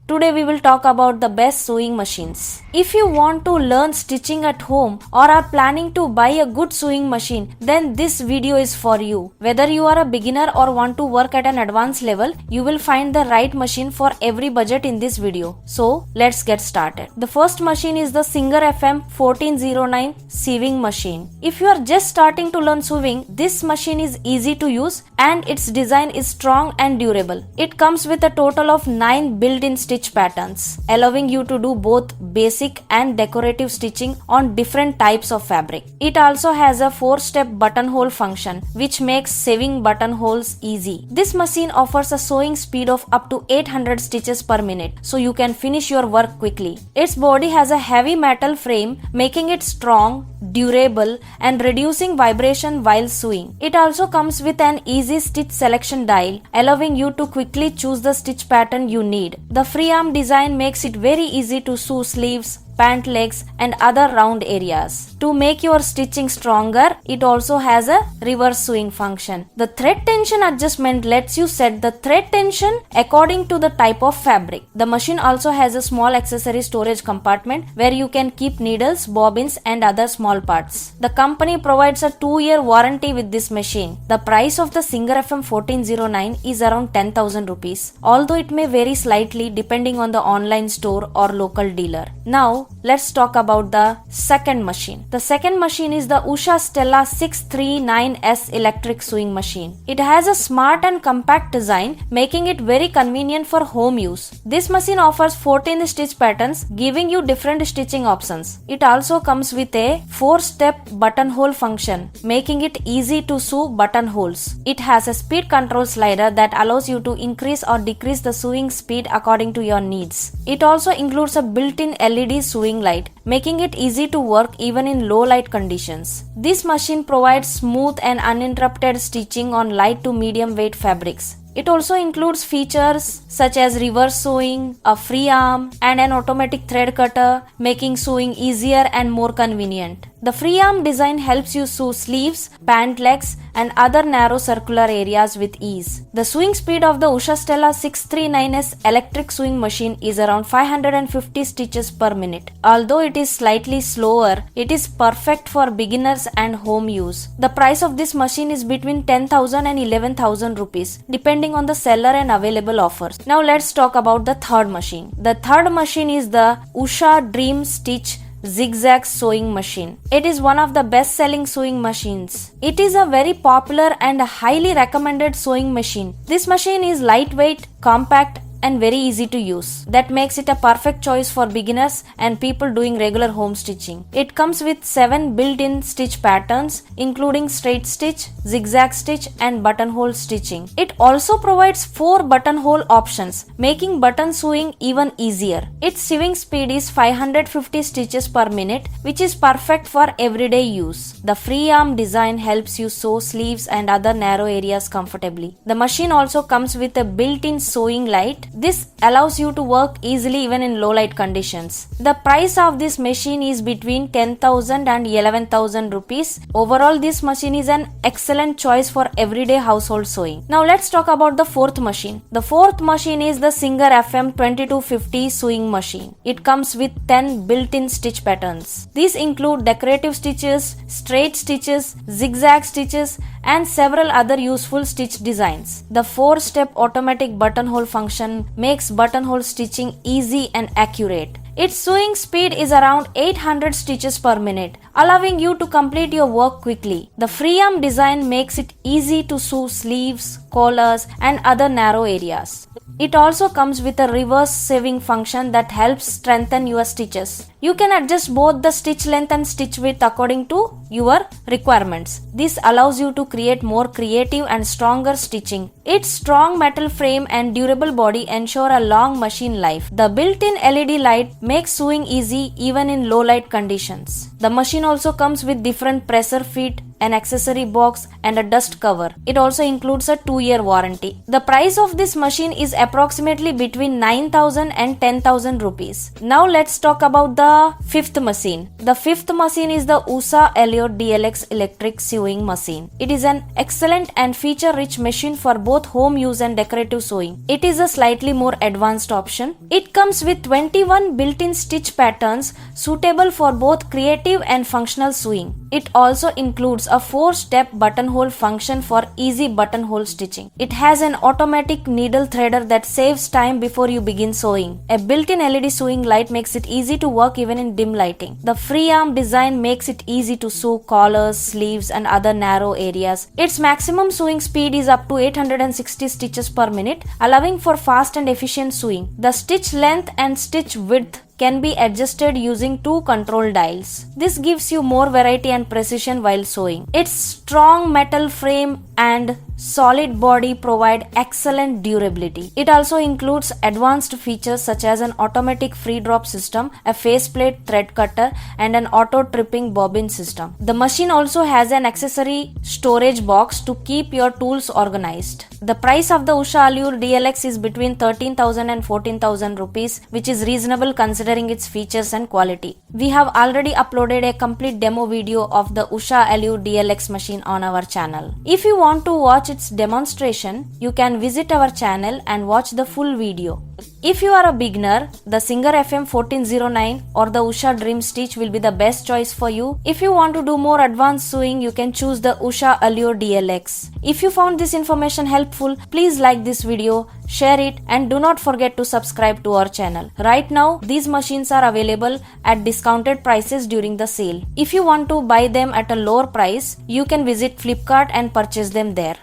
Today we will talk about the best sewing machines. If you want to learn stitching at home or are planning to buy a good sewing machine, then this video is for you. Whether you are a beginner or want to work at an advanced level, you will find the right machine for every budget in this video. So let's get started. The first machine is the Singer FM1409 sewing machine. If you are just starting to learn sewing, this machine is easy to use and its design is strong and durable. It comes with a total of 9 built-in stitch patterns, allowing you to do both basic and decorative stitching on different types of fabric. It also has a 4-step buttonhole function, which makes sewing buttonholes easy. This machine offers a sewing speed of up to 800 stitches per minute, so you can finish your work quickly. Its body has a heavy metal frame, making it strong, durable, and reducing vibration while sewing. It also comes with an easy stitch selection dial, allowing you to quickly choose the stitch pattern you need. The free arm design makes it very easy to sew sleeves, pant legs, and other round areas. To make your stitching stronger, it also has a reverse sewing function. The thread tension adjustment lets you set the thread tension according to the type of fabric. The machine also has a small accessory storage compartment where you can keep needles, bobbins, and other small parts. The company provides a 2-year warranty with this machine. The price of the Singer FM1409 is around 10,000 rupees, although it may vary slightly depending on the online store or local dealer. Now, let's talk about the second machine. The second machine is the Usha Stella 639S electric sewing machine. It has a smart and compact design, making it very convenient for home use. This machine offers 14 stitch patterns, giving you different stitching options. It also comes with a 4-step buttonhole function, making it easy to sew buttonholes. It has a speed control slider that allows you to increase or decrease the sewing speed according to your needs. It also includes a built-in LED sewing light, making it easy to work even in low light conditions. This machine provides smooth and uninterrupted stitching on light to medium weight fabrics. It also includes features such as reverse sewing, a free arm, and an automatic thread cutter, making sewing easier and more convenient. The free arm design helps you sew sleeves, pant legs, and other narrow circular areas with ease. The sewing speed of the Usha Stella 639S electric sewing machine is around 550 stitches per minute. Although it is slightly slower, it is perfect for beginners and home use. The price of this machine is between 10,000 and 11,000 rupees, depending on the seller and available offers. Now let's talk about the third machine. The third machine is the Usha Dream Stitch Zigzag sewing machine. It is one of the best-selling sewing machines. It is a very popular and highly recommended sewing machine. This machine is lightweight, compact, and very easy to use. That makes it a perfect choice for beginners and people doing regular home stitching. It comes with 7 built-in stitch patterns, including straight stitch, zigzag stitch, and buttonhole stitching. It also provides 4 buttonhole options, making button sewing even easier. Its sewing speed is 550 stitches per minute, which is perfect for everyday use. The free arm design helps you sew sleeves and other narrow areas comfortably. The machine also comes with a built-in sewing light. This allows you to work easily even in low light conditions. The price of this machine is between 10,000 and 11,000 rupees. Overall, this machine is an excellent choice for everyday household sewing. Now let's talk about the fourth machine. The fourth machine is the Singer FM2250 sewing machine. It comes with 10 built-in stitch patterns. These include decorative stitches, straight stitches, zigzag stitches, and several other useful stitch designs. The 4-step automatic buttonhole function makes buttonhole stitching easy and accurate. Its sewing speed is around 800 stitches per minute, allowing you to complete your work quickly. The free arm design makes it easy to sew sleeves, collars, and other narrow areas. It also comes with a reverse sewing function that helps strengthen your stitches. You can adjust both the stitch length and stitch width according to your requirements. This allows you to create more creative and stronger stitching. Its strong metal frame and durable body ensure a long machine life. The built-in LED light makes sewing easy even in low light conditions. The machine also comes with different pressure fit an accessory box, and a dust cover. It also includes a 2-year warranty. The price of this machine is approximately between 9,000 and 10,000 rupees. Now let's talk about the fifth machine. The fifth machine is the Usha Allure DLX electric sewing machine. It is an excellent and feature-rich machine for both home use and decorative sewing. It is a slightly more advanced option. It comes with 21 built-in stitch patterns suitable for both creative and functional sewing. It also includes a 4-step buttonhole function for easy buttonhole stitching. It has an automatic needle threader that saves time before you begin sewing. A built-in LED sewing light makes it easy to work even in dim lighting. The free arm design makes it easy to sew collars, sleeves, and other narrow areas. Its maximum sewing speed is up to 860 stitches per minute, allowing for fast and efficient sewing. The stitch length and stitch width can be adjusted using 2 control dials. This gives you more variety and precision while sewing. Its strong metal frame and solid body provide excellent durability. It also includes advanced features such as an automatic free drop system, a faceplate thread cutter, and an auto tripping bobbin system. The machine also has an accessory storage box to keep your tools organized. The price of the Usha Allure DLX is between 13,000 and 14,000 rupees, which is reasonable considering its features and quality. We have already uploaded a complete demo video of the Usha Allure DLX machine on our channel. If you want to watch its demonstration, you can visit our channel and watch the full video. If you are a beginner, the Singer FM1409 or the Usha Dream Stitch will be the best choice for you. If you want to do more advanced sewing, you can choose the Usha Allure DLX. If you found this information helpful, please like this video, share it, and do not forget to subscribe to our channel. Right now, these machines are available at discounted prices during the sale. If you want to buy them at a lower price, you can visit Flipkart and purchase them there.